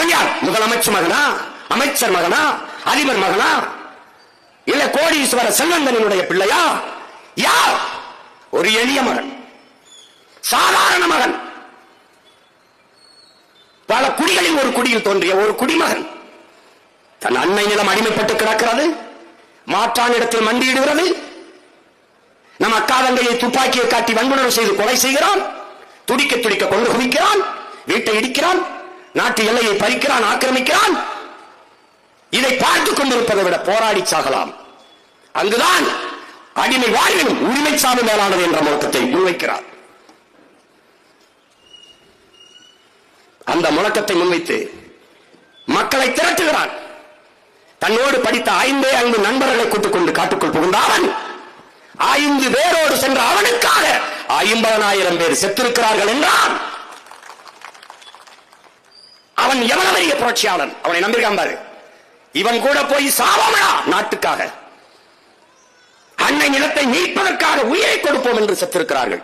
அவன் யார்? முதலமைச்சர் மகனா, அமைச்சர் மகனா, அதிபர் மகனா, இல்ல கோடீஸ்வர செல்வந்தனுடைய பிள்ளையா? யார்? ஒரு எளிய மகன், சாதாரண மகன், பல குடிகளில் ஒரு குடியில் தோன்றிய ஒரு குடிமகன். தன் அன்னை நிலம் அடிமைப்பட்டு கிடக்கிறது, மாற்றானிடத்தில் மண்டியிடுகிறது. நம் அக்காதங்கையை துப்பாக்கியை காட்டி வன்புணர்வு செய்து கொலை செய்கிறான், துடிக்க துடிக்க கொண்டு குவிக்கிறான், வீட்டை இடிக்கிறான், நாட்டு எல்லையை பறிக்கிறான், ஆக்கிரமிக்கிறான். இதை பார்த்துக் கொண்டிருப்பதை விட போராடி சாகலாம். அங்குதான் அடிமை வாழ்விலும் உரிமை சாவு மேலானது என்ற முழக்கத்தை முன்வைக்கிறார். அந்த முழக்கத்தை முன்வைத்து மக்களை திரட்டுகிறான். தன்னோடு படித்த 5 நண்பர்களை கூட்டுக் கொண்டு காட்டுக்குள் புகுந்தான். 5 பேரோடு சென்ற அவனுக்காக 50,000 பேர் செத்திருக்கிறார்கள் என்றான். அவன் எவ்வளவு பெரிய புரட்சியாளன், அவனை நம்பியிருக்கான் பாரு. இவன் கூட போய் சாவமடா, நாட்டுக்காக, அன்னை நிலத்தை மீட்பதற்காக உயிரை கொடுப்போம் என்று செத்திருக்கிறார்கள்.